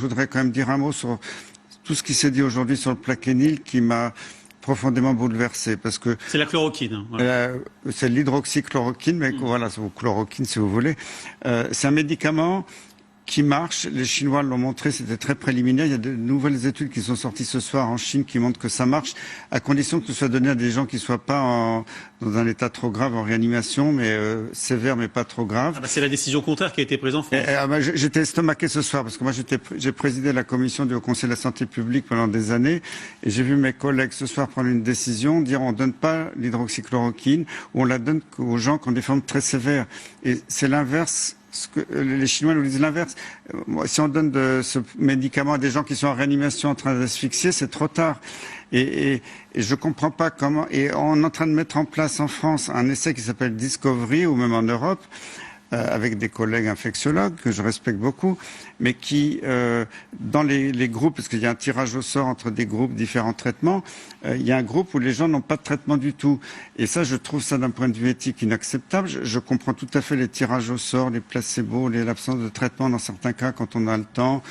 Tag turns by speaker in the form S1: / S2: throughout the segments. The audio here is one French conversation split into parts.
S1: Je voudrais quand même dire un mot sur tout ce qui s'est dit aujourd'hui sur le Plaquenil qui m'a profondément bouleversé parce que
S2: c'est la chloroquine. Voilà.
S1: C'est l'hydroxychloroquine, mais voilà, ou chloroquine si vous voulez. C'est un médicament qui marche. Les Chinois l'ont montré, c'était très préliminaire. Il y a de nouvelles études qui sont sorties ce soir en Chine qui montrent que ça marche, à condition que ce soit donné à des gens qui ne soient pas dans un état trop grave en réanimation, mais sévère mais pas trop grave.
S2: C'est la décision contraire qui a été prise en France.
S1: J'étais estomaqué ce soir parce que moi j'ai présidé la commission du Haut Conseil de la Santé publique pendant des années et j'ai vu mes collègues ce soir prendre une décision, dire on ne donne pas l'hydroxychloroquine ou on la donne aux gens qui ont des formes très sévères. Et c'est l'inverse. Les Chinois nous disent l'inverse. Si on donne ce médicament à des gens qui sont en réanimation en train d'asphyxier, c'est trop tard. Et je comprends pas comment. Et on est en train de mettre en place en France un essai qui s'appelle Discovery, ou même en Europe, avec des collègues infectiologues que je respecte beaucoup, mais qui, dans les groupes, parce qu'il y a un tirage au sort entre des groupes, différents traitements, il y a un groupe où les gens n'ont pas de traitement du tout. Et ça, je trouve ça d'un point de vue éthique inacceptable. Je comprends tout à fait les tirages au sort, les placebos, l'absence de traitement dans certains cas quand on a le temps.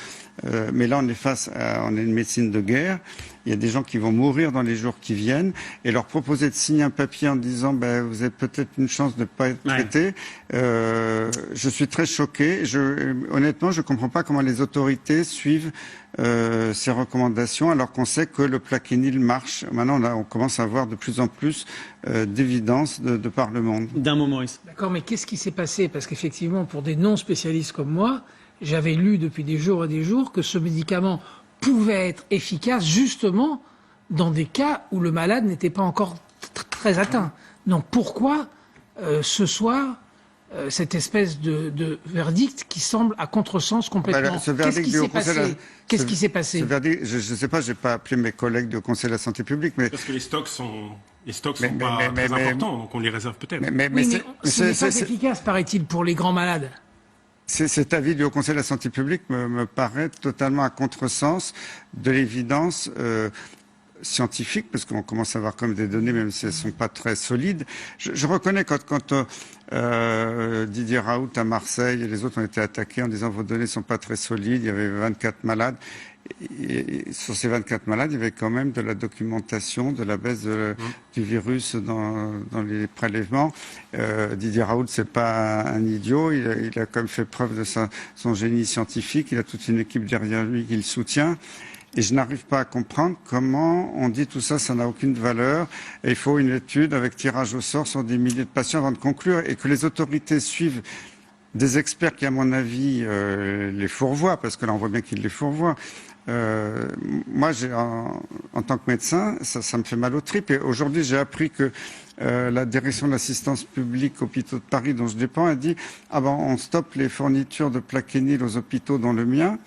S1: Mais là, on est une médecine de guerre. Il y a des gens qui vont mourir dans les jours qui viennent et leur proposer de signer un papier en disant vous avez peut-être une chance de ne pas être traité. Je suis très choqué. Honnêtement, je ne comprends pas comment les autorités suivent ces recommandations alors qu'on sait que le Plaquenil marche. Maintenant, on commence à avoir de plus en plus d'évidence de par le monde.
S2: D'un mot, Maurice.
S3: D'accord, mais qu'est-ce qui s'est passé? Parce qu'effectivement, pour des non-spécialistes comme moi, j'avais lu depuis des jours et des jours que ce médicament pouvait être efficace justement dans des cas où le malade n'était pas encore très atteint. Donc pourquoi ce soir cette espèce de verdict qui semble à contresens complètement? Qu'est-ce qui s'est passé? Qu'est-ce qui s'est passé?
S1: Ce verdict, je ne sais pas, j'ai pas appelé mes collègues du Conseil de la Santé publique, mais
S4: parce que les stocks sont pas très importants, donc on les réserve peut-être.
S3: Mais ce n'est pas efficace, paraît-il, pour les grands malades.
S1: Cet avis du Haut Conseil de la Santé publique me paraît totalement à contresens de l'évidence scientifique, parce qu'on commence à avoir comme des données, même si elles ne sont pas très solides. Je reconnais quand Didier Raoult à Marseille et les autres ont été attaqués en disant vos données ne sont pas très solides, il y avait 24 malades. Et sur ces 24 malades, il y avait quand même de la documentation de la baisse du virus dans les prélèvements. Didier Raoult, c'est pas un idiot, il a quand même fait preuve de son génie scientifique, il a toute une équipe derrière lui qui le soutient. Et je n'arrive pas à comprendre comment on dit tout ça, ça n'a aucune valeur. Et il faut une étude avec tirage au sort sur des milliers de patients avant de conclure et que les autorités suivent des experts qui, à mon avis, les fourvoient, parce que là, on voit bien qu'ils les fourvoient. Moi, en tant que médecin, ça me fait mal aux tripes. Et aujourd'hui, j'ai appris que la direction de l'assistance publique hôpitaux de Paris, dont je dépends, a dit on stoppe les fournitures de Plaquenil aux hôpitaux, dont le mien,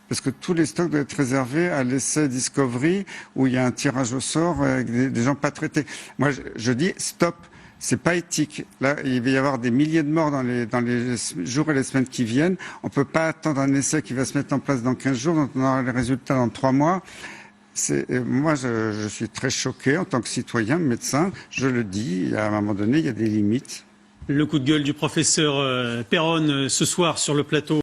S1: parce que tous les stocks doivent être réservés à l'essai Discovery, où il y a un tirage au sort avec des gens pas traités. Moi, je dis stop. C'est pas éthique. Là, il va y avoir des milliers de morts dans les jours et les semaines qui viennent. On peut pas attendre un essai qui va se mettre en place dans 15 jours, dont on aura les résultats dans 3 mois. Moi, je suis très choqué en tant que citoyen, médecin. Je le dis, à un moment donné, il y a des limites.
S2: Le coup de gueule du professeur Perron ce soir sur le plateau.